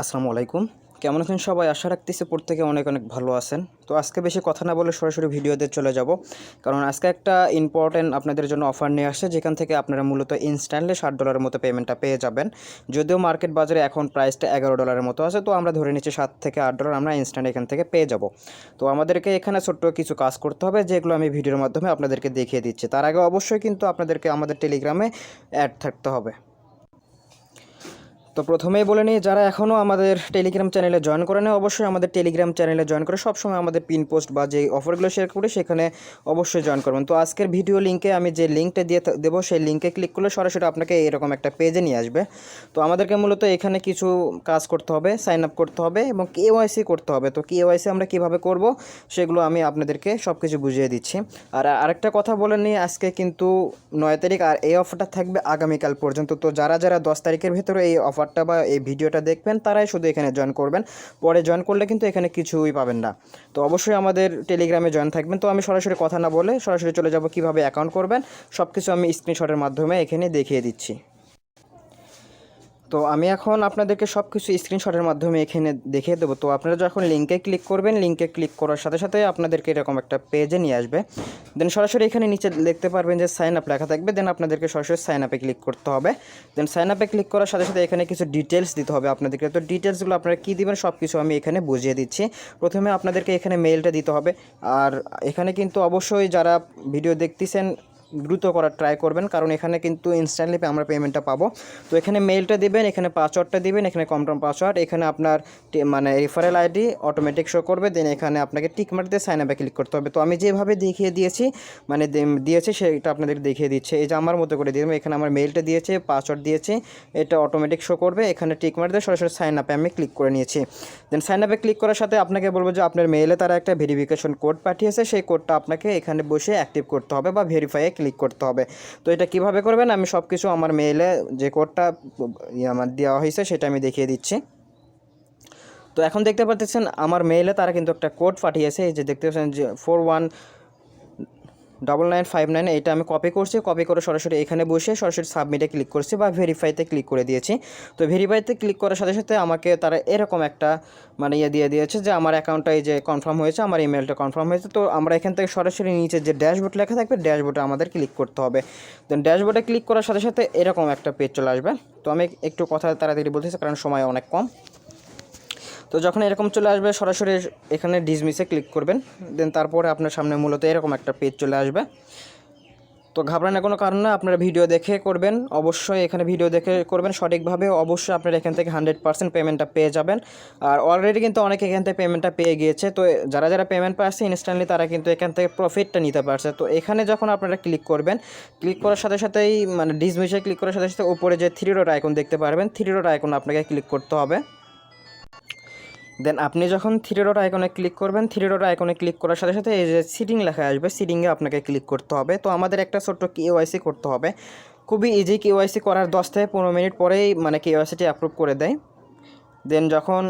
আসসালামু আলাইকুম। কেমন আছেন সবাই? আশা রাখতেছি প্রত্যেকে অনেক অনেক ভালো আছেন। তো আজকে বেশি কথা না বলে সরাসরি ভিডিওতে চলে যাব। কারণ আজকে একটা ইম্পর্টেন্ট আপনাদের জন্য অফার নিয়ে আসছে, যেখান থেকে আপনারা মূলত ইনস্ট্যান্টলি $60 মতো পেমেন্টটা পেয়ে যাবেন। যদিও মার্কেট বাজারে এখন প্রাইসটা $11 মতো আছে, তো আমরা ধরে নিচ্ছি $7 থেকে $8 আমরা ইনস্ট্যান্ট এখান থেকে পেয়ে যাব। তো আমাদেরকে এখানে ছোট্ট কিছু কাজ করতে হবে, যেগুলো আমি ভিডিওর মাধ্যমে আপনাদেরকে দেখিয়ে দিচ্ছি। তার আগে অবশ্যই কিন্তু আপনাদেরকে আমাদের টেলিগ্রামে অ্যাড থাকতে হবে। তো প্রথমেই বলে নিই, যারা এখনও আমাদের টেলিগ্রাম চ্যানেলে জয়েন করে নেয়, অবশ্যই আমাদের টেলিগ্রাম চ্যানেলে জয়েন করে সবসময় আমাদের পিন পোস্ট বা যে অফারগুলো শেয়ার করি সেখানে অবশ্যই জয়েন করবেন। তো আজকের ভিডিও লিঙ্কে আমি যে লিঙ্কটা দিয়ে দেবো, সেই লিঙ্কে ক্লিক করলে সরাসরি আপনাকে এরকম একটা পেজে নিয়ে আসবে। তো আমাদেরকে মূলত এখানে কিছু কাজ করতে হবে, সাইন আপ করতে হবে এবং কেওয়াইসি করতে হবে। তো কেওয়াইসি আমরা কিভাবে করব সেগুলো আমি আপনাদেরকে সব কিছু বুঝিয়ে দিচ্ছি। আর আরেকটা কথা বলে নিই, আজকে কিন্তু 9 তারিখ, আর এই অফারটা থাকবে আগামীকাল পর্যন্ত। তো যারা যারা 10 তারিখের ভেতরে এই অফারটা বা এই ভিডিওটা দেখবেন তারাই শুধু এখানে জয়েন করবেন। পরে জয়েন করলে কিন্তু এখানে কিছুই পাবেন না। তো অবশ্যই আমাদের টেলিগ্রামে জয়েন থাকবেন। তো আমি সরাসরি কথা না বলে সরাসরি চলে যাব কীভাবে অ্যাকাউন্ট করবেন, সব কিছু আমি স্ক্রিনশটের মাধ্যমে এখানে দেখিয়ে দিচ্ছি। তো আমি এখন আপনাদেরকে সব কিছু স্ক্রিনশটের মাধ্যমে এখানে দেখিয়ে দেবো। তো আপনারা যখন লিঙ্কে ক্লিক করবেন, লিঙ্কে ক্লিক করার সাথে সাথে আপনাদেরকে এরকম একটা পেজে নিয়ে আসবে। দেন সরাসরি এখানে নিচে দেখতে পারবেন যে সাইন আপ লেখা থাকবে। দেন আপনাদেরকে সরাসরি সাইন আপে ক্লিক করতে হবে। দেন সাইন আপে ক্লিক করার সাথে সাথে এখানে কিছু ডিটেলস দিতে হবে আপনাদেরকে। তো ডিটেলসগুলো আপনারা কী দিবেন সব কিছু আমি এখানে বুঝিয়ে দিচ্ছি। প্রথমে আপনাদেরকে এখানে মেইলটা দিতে হবে। আর এখানে কিন্তু অবশ্যই যারা ভিডিও দেখতেছেন দ্রুত করার ট্রাই করবেন, কারণ এখানে কিন্তু ইনস্ট্যান্টলি আমরা পেমেন্টটা পাবো। তো এখানে মেইলটা দিবেন, এখানে পাসওয়ার্ডটা দিবেন, এখানে কনফার্ম পাসওয়ার্ড, এখানে আপনার মানে রেফারেল আইডি অটোমেটিক শো করবে। দেন এখানে আপনাকে টিক মার্ক দিয়ে সাইন আপে ক্লিক করতে হবে। তো আমি যেভাবে দেখিয়ে দিয়েছি মানে দিয়েছি সেটা আপনাদের দেখিয়ে দিচ্ছে। এই যে আমার মতো করে দিয়ে দেবো, এখানে আমার মেইলটা দিয়েছে, পাসওয়ার্ড দিয়েছে, এটা অটোমেটিক শো করবে। এখানে টিক মার্ক দিয়ে সরাসরি সাইন আপে আমি ক্লিক করে নিয়েছি। দেন সাইন আপে ক্লিক করার সাথে আপনাকে বলবো যে আপনার মেইলে তারা একটা ভেরিফিকেশন কোড পাঠিয়েছে, সেই কোডটা আপনাকে এখানে বসে অ্যাক্টিভ করতে হবে বা ভেরিফাইয়ে ক্লিক করতে হবে। তো এটা কিভাবে করবেন আমি সব কিছু আমার মেইলে যে কোডটা আমার দেওয়া হয়েছে সেটা আমি দেখিয়ে দিচ্ছি। তো এখন দেখতে পাচ্ছেন আমার মেইলে তারা কিন্তু একটা কোড পাঠিয়েছে, এই যে দেখতে পাচ্ছেন যে 419959, এটা আমি কপি করছি। কপি করে সরাসরি এখানে বসে সরাসরি সাবমিটে ক্লিক করছি বা ভেরিফাইতে ক্লিক করে দিয়েছি। তো ভেরিফাইতে ক্লিক করার সাথে সাথে আমাকে তারা এরকম একটা মানে দিয়ে দিয়েছে যে আমার অ্যাকাউন্টটা এই যে কনফার্ম হয়েছে, আমার ইমেলটা কনফার্ম হয়েছে। তো আমরা এখান থেকে সরাসরি নিচে যে ড্যাশবোর্ড লেখা থাকবে, ড্যাশবোর্ডে আমাদের ক্লিক করতে হবে। দেন ড্যাশবোর্ডে ক্লিক করার সাথে সাথে এরকম একটা পেজ চলে আসবে। তো আমি একটু কথা তাড়াতাড়ি বলতেছি কারণ সময় অনেক কম। তো যখন এরকম চলে আসবে সরাসরি এখানে ডিসমিসে ক্লিক করবেন। দেন তারপরে আপনার সামনে মূলত এরকম একটা পেজ চলে আসবে। তো ঘাবড়ানোর কোনো কারণ না, আপনারা ভিডিও দেখে করবেন, অবশ্যই এখানে ভিডিও দেখে করবেন সঠিকভাবে। অবশ্যই আপনারা এখান থেকে 100% পেমেন্টটা পেয়ে যাবেন। আর অলরেডি কিন্তু অনেকে এখান থেকে পেমেন্টটা পেয়ে গিয়েছে। তো যারা যারা পেমেন্ট পাচ্ছে ইনস্ট্যান্টলি তারা কিন্তু এখান থেকে প্রফিটটা নিতে পারছে। তো এখানে যখন আপনারা ক্লিক করবেন, ক্লিক করার সাথে সাথেই মানে ডিসমিসে ক্লিক করার সাথে সাথে উপরে যে 3 ডট আইকন দেখতে পারবেন, 3 ডট আইকন আপনাকে ক্লিক করতে হবে। দেন আপনি যখন 3 ডট আইকনে ক্লিক করবেন, 3 ডট আইকনে ক্লিক করার সাথে সাথে এই যে সিটিং লেখা আসবে, সিটিংয়ে আপনাকে ক্লিক করতে হবে। তো আমাদের একটা ছোট্ট কেওয়াইসি করতে হবে, খুবই ইজি। কেওয়াইসি করার 10 থেকে 15 মিনিট পরেই মানে কেওয়াইসিটি অ্যাপ্রুভ করে দেয়। দেন যখন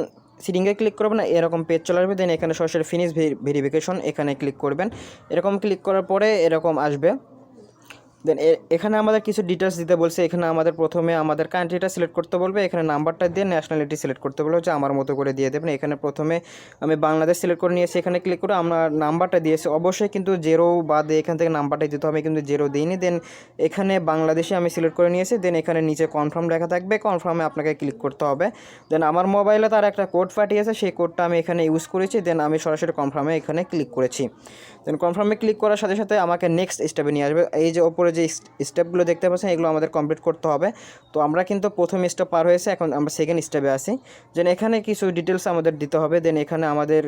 সিটিংয়ে ক্লিক করবেন এরকম পেজ চলে আসবে। দেন এখানে সরাসরি ফিনিশ ভেরিফিকেশন এখানে ক্লিক করবেন। এরকম ক্লিক করার পরে এরকম আসবে। দেন এখানে আমাদের কিছু ডিটেলস দিতে বলছে। এখানে আমাদের প্রথমে আমাদের কান্ট্রিটা সিলেক্ট করতে বলবে, এখানে নাম্বারটা দিয়ে ন্যাশনালিটি সিলেক্ট করতে বলবে, যে আমার মতো করে দিয়ে দেবেন। এখানে প্রথমে আমি বাংলাদেশ সিলেক্ট করে নিয়েছি, এখানে ক্লিক করে আমরা নাম্বারটা দিয়েছি। অবশ্যই কিন্তু জেরো বাদে এখান থেকে নাম্বারটা দিতে হবে, কিন্তু জেরো দিইনি। দেন এখানে বাংলাদেশে আমি সিলেক্ট করে নিয়েছি। দেন এখানে নিচে কনফার্ম লেখা থাকবে, কনফার্মে আপনাকে ক্লিক করতে হবে। দেন আমার মোবাইলে তার একটা কোড পাঠিয়েছে, সেই কোডটা আমি এখানে ইউজ করেছি। দেন আমি সরাসরি কনফার্মে এখানে ক্লিক করেছি। দেন কনফার্মে ক্লিক করার সাথে সাথে আমাকে নেক্সট স্টেপে নিয়ে আসবে। এই যে ওপরে যে স্টেপগুলো দেখতে পাচ্ছেন এগুলো আমাদের কমপ্লিট করতে হবে। তো আমরা কিন্তু প্রথম স্টেপ পার হয়েছে, এখন আমরা সেকেন্ড স্টেপে আসি। দেন এখানে কিছু ডিটেলস আমাদের দিতে হবে। দেন এখানে আমাদের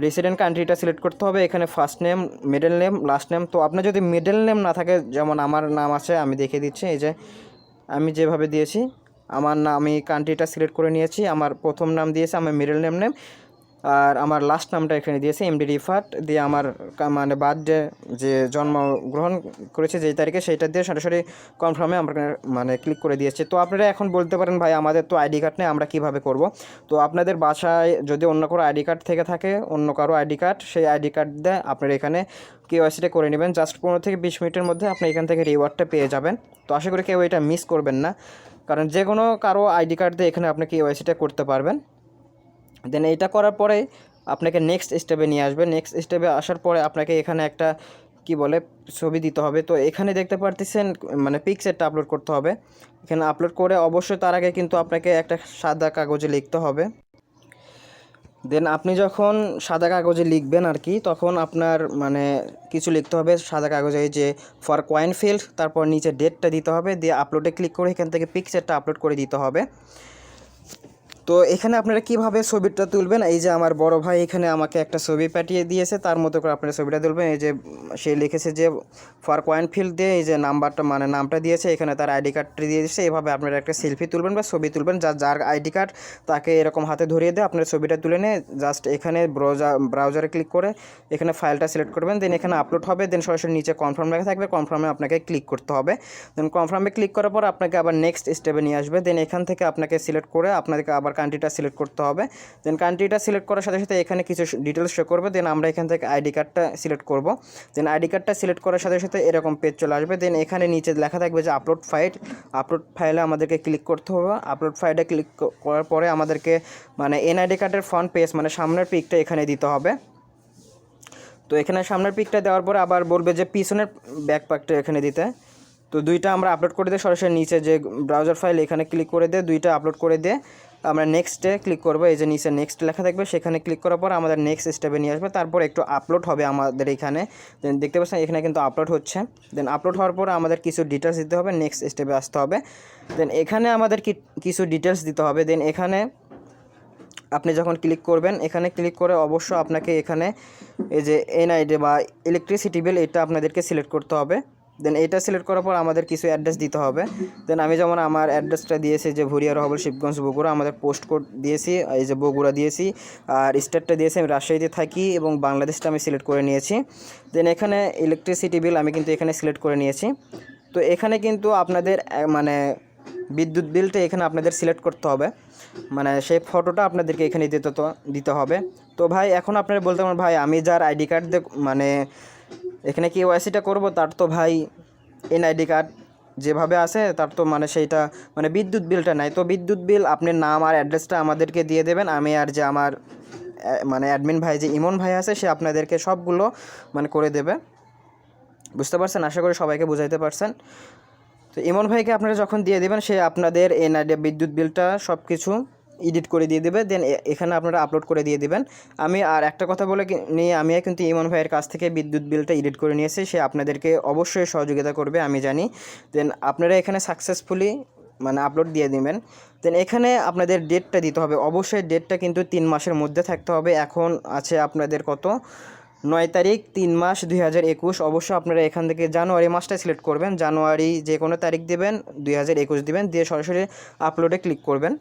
রেসিডেন্ট কান্ট্রিটা সিলেক্ট করতে হবে। এখানে first name, middle name, last name. তো আপনার যদি মিডল নেম না থাকে, যেমন আমার নাম আছে, আমি দেখিয়ে দিচ্ছি। এই যে আমি যেভাবে দিয়েছি আমার নাম, আমি কান্ট্রিটা সিলেক্ট করে নিয়েছি। আমার প্রথম নাম দিয়েছি, আমার মিডল নেম আর আমার লাস্ট নামটা এখানে দিয়েছি এমডি রিফাত দিয়ে। আমার মানে বার্থডে যে জন্মগ্রহণ করেছে যেই তারিখে সেইটা দিয়ে সরাসরি কনফার্মে আমরা মানে ক্লিক করে দিয়েছি। তো আপনারা এখন বলতে পারেন ভাই আমাদের তো আইডি কার্ড নেই, আমরা কীভাবে করব? তো আপনাদের বাসায় যদি অন্য কারো আইডি কার্ড থেকে থাকে, অন্য কারো আইডি কার্ড, সেই আইডি কার্ড দিয়ে আপনারা এখানে কেওয়াইসিটা করে নেবেন। জাস্ট 15 থেকে 20 মিনিটের মধ্যে আপনি এখান থেকে রিওয়ার্ডটা পেয়ে যাবেন। তো আশা করি কেউ এটা মিস করবেন না, কারণ যে কোনো কারো আইডি কার্ড দিয়ে এখানে আপনি কেওয়াইসিটা করতে পারবেন। দেন এইটা করার পরে আপনাকে নেক্সট স্টেপে নিয়ে আসবে। নেক্সট স্টেপে আসার পরে আপনাকে এখানে একটা কি বলে ছবি দিতে হবে। তো এখানে দেখতে পারতেছেন মানে পিকচারটা আপলোড করতে হবে। এখানে আপলোড করে অবশ্যই তার আগে কিন্তু আপনাকে একটা সাদা কাগজে লিখতে হবে। দেন আপনি যখন সাদা কাগজে লিখবেন আর কি, তখন আপনার মানে কিছু লিখতে হবে সাদা কাগজে, যে ফর কয়েন ফিল্ড, তারপর নিচে ডেটটা দিতে হবে, দিয়ে আপলোডে ক্লিক করে এখান থেকে পিকচারটা আপলোড করে দিতে হবে। তো এখানে আপনারা কিভাবে ছবিটা তুলবেন, এই যে আমার বড় ভাই এখানে আমাকে একটা ছবি পাঠিয়ে দিয়েছে, তার মতো করে আপনারা ছবিটা তুলবেন। এই যে সে লিখেছে যে ফর কয়েন ফিল্ড দিয়ে এই যে নাম্বারটা মানে নামটা দিয়েছে, এখানে তার আইডি কার্ডটি দিয়ে দিয়েছে। এভাবে আপনারা একটা সেলফি তুলবেন বা ছবি তুলবেন, যার আইডি কার্ড তাকে এরকম হাতে ধরিয়ে দিয়ে আপনার ছবিটা তুলে নিয়ে জাস্ট এখানে ব্রাউজারে ক্লিক করে এখানে ফাইলটা সিলেক্ট করবেন। দেন এখানে আপলোড হবে, দেন সরাসরি নিচে কনফার্ম লেখা থাকবে, কনফার্মে আপনাকে ক্লিক করতে হবে। দেন কনফার্মে ক্লিক করার পর আপনাকে আবার নেক্সট স্টেপে নিয়ে আসবে। দেন এখান থেকে আপনাকে সিলেক্ট করে আপনাদেরকে আবার কান্ট্রিটা সিলেক্ট করতে হবে। দেন কান্ট্রিটা সিলেক্ট করার সাথে সাথে এখানে কিছু ডিটেলস শো করবে। দেন আমরা এখান থেকে আইডি কার্ডটা সিলেক্ট করব। দেন আইডি কার্ডটা সিলেক্ট করার সাথে সাথে এরকম পেজ চলে আসবে। দেন এখানে নিচে লেখা থাকবে যে আপলোড ফাইল, আপলোড ফাইলে আমাদেরকে ক্লিক করতে হবে। আপলোড ফাইলে ক্লিক করার পরে আমাদেরকে মানে এনআইডি কার্ডের ফ্রন্ট পেজ মানে সামনের পিকটা এখানে দিতে হবে। তো এখানে সামনের পিকটা দেওয়ার পরে আবার বলবে যে পিছনের ব্যাক পার্টটা এখানে দিতে। তো দুইটা আমরা আপলোড করে দিয়ে সরাসরি নিচে যে ব্রাউজার ফাইল এখানে ক্লিক করে দিয়ে দুইটা আপলোড করে দিয়ে আমরা নেক্সটে ক্লিক করবো। এই যে নিচে নেক্সট লেখা থাকবে, সেখানে ক্লিক করার পর আমাদের নেক্সট স্টেপে নিয়ে আসবে। তারপর একটু আপলোড হবে আমাদের এখানে। দেন দেখতে পাচ্ছেন এখানে কিন্তু আপলোড হচ্ছে। দেন আপলোড হওয়ার পর আমাদের কিছু ডিটেলস দিতে হবে, নেক্সট স্টেপে আসতে হবে। দেন এখানে আমাদের কিছু ডিটেলস দিতে হবে। দেন এখানে আপনি যখন ক্লিক করবেন, এখানে ক্লিক করে অবশ্য আপনাকে এখানে এই যে এনআইডি বা ইলেকট্রিসিটি বিল এটা আপনাদেরকে সিলেক্ট করতে হবে। দেন এটা সিলেক্ট করার পর আমাদের কিছু অ্যাড্রেস দিতে হবে। দেন আমি যেমন আমার অ্যাড্রেসটা দিয়েছি যে ভুরিয়া রহবল শিবগঞ্জ বগুড়া, আমাদের পোস্ট কোড দিয়েছি এই যে বগুড়া দিয়েছি, আর স্টেটটা দিয়েছি আমি রাজশাহীতে থাকি এবং বাংলাদেশটা আমি সিলেক্ট করে নিয়েছি। দেন এখানে ইলেকট্রিসিটি বিল আমি কিন্তু এখানে সিলেক্ট করে নিয়েছি। তো এখানে কিন্তু আপনাদের মানে বিদ্যুৎ বিলটা এখানে আপনাদের সিলেক্ট করতে হবে, মানে সেই ফটোটা আপনাদেরকে এখানে দিতে হবে। তো ভাই এখন আপনারা বলতে পারেন ভাই আমি যার আইডি কার্ড মানে এখানে কেওয়াইসিটা করব তার তো ভাই এনআইডি কার্ড যেভাবে আছে তার তো মানে সেইটা মানে বিদ্যুৎ বিলটা নাই। তো বিদ্যুৎ বিল আপনার নাম আর অ্যাড্রেসটা আমাদেরকে দিয়ে দেবেন, আমি আর যে আমার মানে অ্যাডমিন ভাই যে ইমন ভাই আছে সে আপনাদেরকে সবগুলো মানে করে দেবে। বুঝতে পারছেন? আশা করি সবাইকে বুঝাইতে পারছেন। তো ইমন ভাইকে আপনারা যখন দিয়ে দেবেন সে আপনাদের এনআইডি বিদ্যুৎ বিলটা সব কিছু এডিট করে দিয়ে দেবে। দেন এখানে আপনারা আপলোড করে দিয়ে দেবেন। আমি আর একটা কথা বলে নিয়ে আমি কিন্তু ইমন ভাইয়ের কাছ থেকে বিদ্যুৎ বিলটা এডিট করে নিয়েছি, সে আপনাদেরকে অবশ্যই সহযোগিতা করবে আমি জানি। দেন আপনারা এখানে সাকসেসফুলি মানে আপলোড দিয়ে দিবেন। দেন এখানে আপনাদের ডেটটা দিতে হবে, অবশ্যই ডেটটা কিন্তু 3 মাসের মধ্যে থাকতে হবে। এখন আছে আপনাদের কত 9 তারিখ 3 মাস 2021। অবশ্যই আপনারা এখান থেকে জানুয়ারি মাসটা সিলেক্ট করবেন, জানুয়ারি যে কোনো তারিখ দেবেন 2021 দিবেন, দিয়ে সরাসরি আপলোডে ক্লিক করবেন।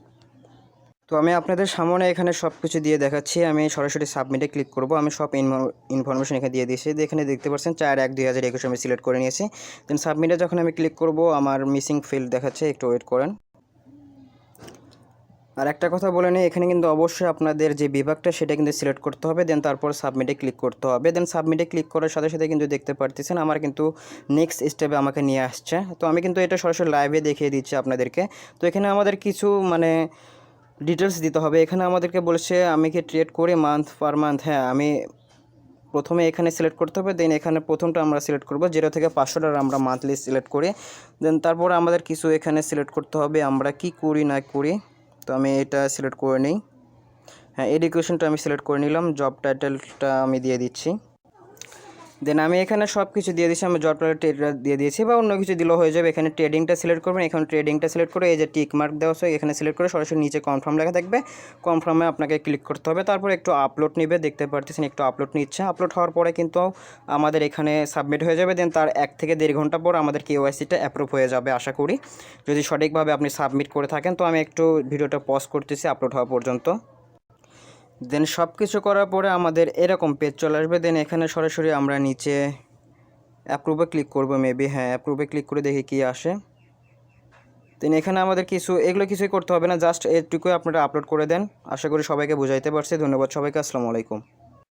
তো আমি আপনাদের সামনে এখানে সব কিছু দিয়ে দেখাচ্ছি। আমি সরাসরি সাবমিটে ক্লিক করব। আমি সব ইনফরমেশন এখানে দিয়ে দিয়েছি। এখানে দেখতে পাচ্ছেন 4/1/2021 আমি সিলেক্ট করে নিয়েছি। দেন সাবমিটে যখন আমি ক্লিক করব আমার মিসিং ফিল্ড দেখাচ্ছে, একটু ওয়েট করেন। আর একটা কথা বলে নিই, এখানে কিন্তু অবশ্যই আপনাদের যে বিভাগটা সেটা কিন্তু সিলেক্ট করতে হবে। দেন তারপর সাবমিটে ক্লিক করতে হবে। দেন সাবমিটে ক্লিক করার সাথে সাথে কিন্তু দেখতে পারতেছেন আমার কিন্তু নেক্সট স্টেপে আমাকে নিয়ে আসছে। তো আমি কিন্তু এটা সরাসরি লাইভে দেখিয়ে দিচ্ছি আপনাদেরকে। তো এখানে আমাদের কিছু মানে ডিটেলস দিতে হবে। এখানে আমাদেরকে বলেছে আমি কি ট্রেড করি মান্থ পার মান্থ। হ্যাঁ, আমি প্রথমে এখানে সিলেক্ট করতে হবে। দেন এখানে প্রথমটা আমরা সিলেক্ট করব, 0 থেকে 500 টাকা আমরা মান্থলি সিলেক্ট করি। দেন তারপর আমাদের কিছু এখানে সিলেক্ট করতে হবে আমরা কি করি না করি। তো আমি এটা সিলেক্ট করে নিই। হ্যাঁ, এডুকেশনটা আমি সিলেক্ট করে নিলাম, জব টাইটেলটা আমি দিয়ে দিচ্ছি। দেন আমি এখানে সব কিছু দিয়ে দিচ্ছি, আমি জব টাইটেলটা দিয়ে দিয়েছি বা অন্য কিছু দিলেও হয়ে যাবে। এখানে ট্রেডিংটা সিলেক্ট করবেন, এখানে ট্রেডিংটা সিলেক্ট করে এই যে টিক মার্ক দেওয়া আছে এখানে সিলেক্ট করে সরাসরি নিচে কনফার্ম লেখা থাকবে, কনফার্মে আপনাকে ক্লিক করতে হবে। তারপর একটু আপলোড নেবে, দেখতে পারতেছেন একটু আপলোড নিচ্ছে। আপলোড হওয়ার পরে কিন্তু আমাদের এখানে সাবমিট হয়ে যাবে। দেন তার 1 থেকে 1.5 ঘন্টা পর আমাদের কেওয়াইসিটা অ্যাপ্রুভ হয়ে যাবে আশা করি, যদি সঠিকভাবে আপনি সাবমিট করে থাকেন। তো আমি একটু ভিডিওটা পজ করতেছি আপলোড হওয়া পর্যন্ত। দেন সব কিছু করার পরে আমাদের এরকম পেজ চলে আসবে। দেন এখানে সরাসরি আমরা নিচে অ্যাপ্রুভে ক্লিক করবো মেবি। হ্যাঁ, অ্যাপ্রুভে ক্লিক করে দেখি কী আসে। দেন এখানে আমাদের এগুলো কিছুই করতে হবে না, জাস্ট এটুকুই আপনারা আপলোড করে দেন। আশা করি সবাইকে বুঝাইতে পারছি। ধন্যবাদ সবাইকে, আসসালামু আলাইকুম।